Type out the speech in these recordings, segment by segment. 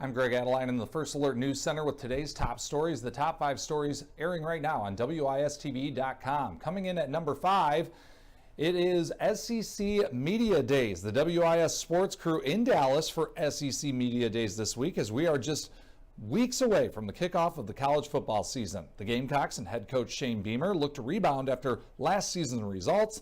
I'm Greg Adeline in the First Alert News Center with today's top stories. The top 5 stories airing right now on WISTV.com. Coming in at number 5, it is SEC Media Days. The WIS sports crew in Dallas for SEC Media Days this week, as we are just weeks away from the kickoff of the college football season. The Gamecocks and head coach Shane Beamer look to rebound after last season's results.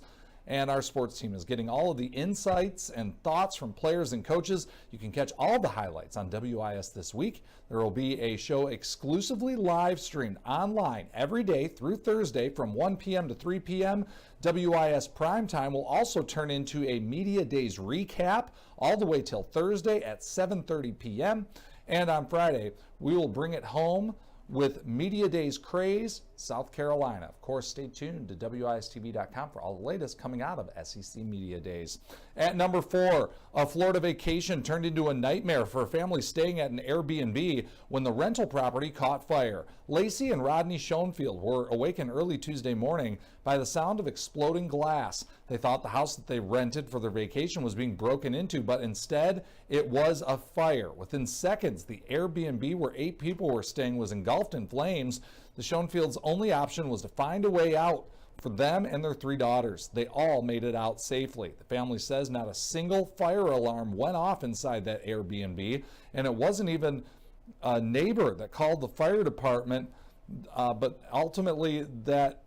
And our sports team is getting all of the insights and thoughts from players and coaches. You can catch all the highlights on WIS this week. There will be a show exclusively live streamed online every day through Thursday from 1 p.m. to 3 p.m. WIS Primetime will also turn into a Media Days recap all the way till Thursday at 7:30 p.m. And on Friday, we will bring it home with Media Days Craze, South Carolina. Of course, stay tuned to WISTV.com for all the latest coming out of SEC Media Days. At number 4, a Florida vacation turned into a nightmare for a family staying at an Airbnb when the rental property caught fire. Lacey and Rodney Schoenfield were awakened early Tuesday morning by the sound of exploding glass. They thought the house that they rented for their vacation was being broken into, but instead it was a fire. Within seconds, the Airbnb where 8 people were staying was engulfed in flames. The Schoenfields' only option was to find a way out for them and their 3 daughters. They all made it out safely. The family says not a single fire alarm went off inside that Airbnb, and it wasn't even a neighbor that called the fire department, but ultimately that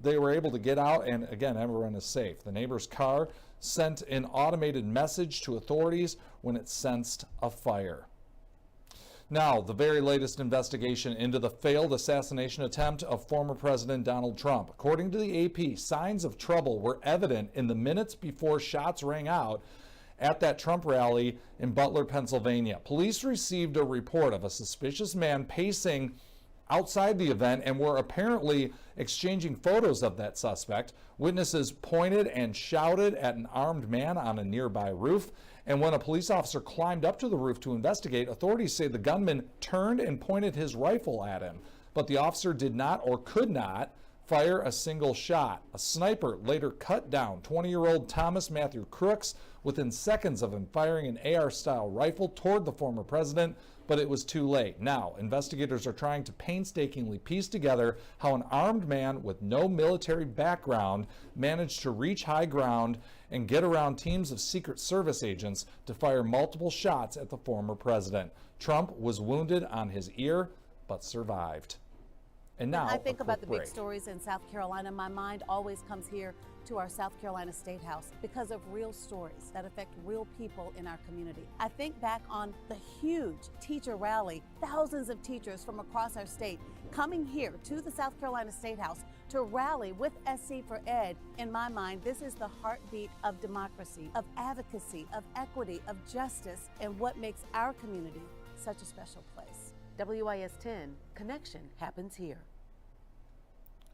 they were able to get out, and again, everyone is safe. The neighbor's car sent an automated message to authorities when it sensed a fire. Now, the very latest investigation into the failed assassination attempt of former President Donald Trump. According to the AP, signs of trouble were evident in the minutes before shots rang out at that Trump rally in Butler, Pennsylvania. Police received a report of a suspicious man pacing outside the event and were apparently exchanging photos of that suspect. Witnesses pointed and shouted at an armed man on a nearby roof. And when a police officer climbed up to the roof to investigate, authorities say the gunman turned and pointed his rifle at him. But the officer did not or could not fire a single shot. A sniper later cut down 20-year-old Thomas Matthew Crooks within seconds of him firing an AR-style rifle toward the former president, but it was too late. Now, investigators are trying to painstakingly piece together how an armed man with no military background managed to reach high ground and get around teams of Secret Service agents to fire multiple shots at the former president. Trump was wounded on his ear, but survived. And now, I think about the break. big stories in South Carolina. My mind always comes here to our South Carolina State House because of real stories that affect real people in our community. I think back on the huge teacher rally, thousands of teachers from across our state coming here to the South Carolina State House to rally with SC for Ed. In my mind, this is the heartbeat of democracy, of advocacy, of equity, of justice, and what makes our community such a special place. WIS 10, connection happens here.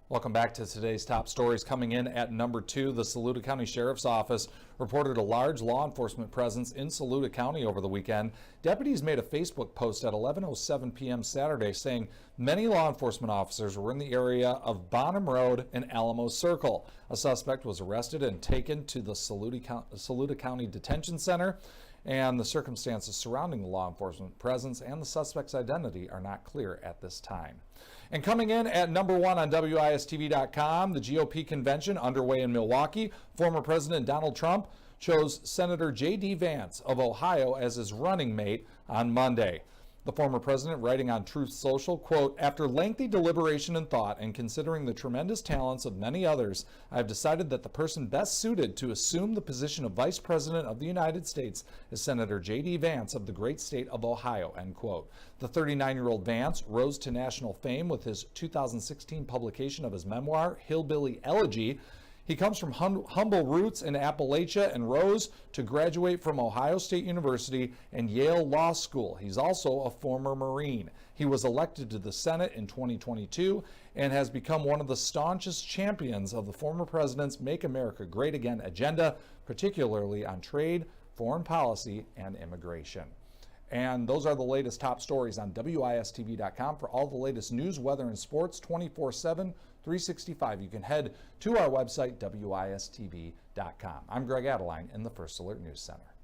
Welcome back to today's top stories. Coming in at number 2, the Saluda County Sheriff's Office reported a large law enforcement presence in Saluda County over the weekend. Deputies made a Facebook post at 11:07 p.m. Saturday saying many law enforcement officers were in the area of Bonham Road and Alamo Circle. A suspect was arrested and taken to the Saluda County Detention Center, and the circumstances surrounding the law enforcement presence and the suspect's identity are not clear at this time. And coming in at number 1 on WISTV.com, the GOP convention underway in Milwaukee. Former President Donald Trump chose Senator J.D. Vance of Ohio as his running mate on Monday. The former president, writing on Truth Social, quote, "After lengthy deliberation and thought and considering the tremendous talents of many others, I have decided that the person best suited to assume the position of Vice President of the United States is Senator J.D. Vance of the great state of Ohio," end quote. The 39-year-old Vance rose to national fame with his 2016 publication of his memoir, Hillbilly Elegy. He comes from humble roots in Appalachia and rose to graduate from Ohio State University and Yale Law School. He's also a former Marine. He was elected to the Senate in 2022 and has become one of the staunchest champions of the former president's Make America Great Again agenda, particularly on trade, foreign policy, and immigration. And those are the latest top stories on WISTV.com. For all the latest news, weather, and sports 24/7, 365. You can head to our website, WISTV.com. I'm Greg Adeline in the First Alert News Center.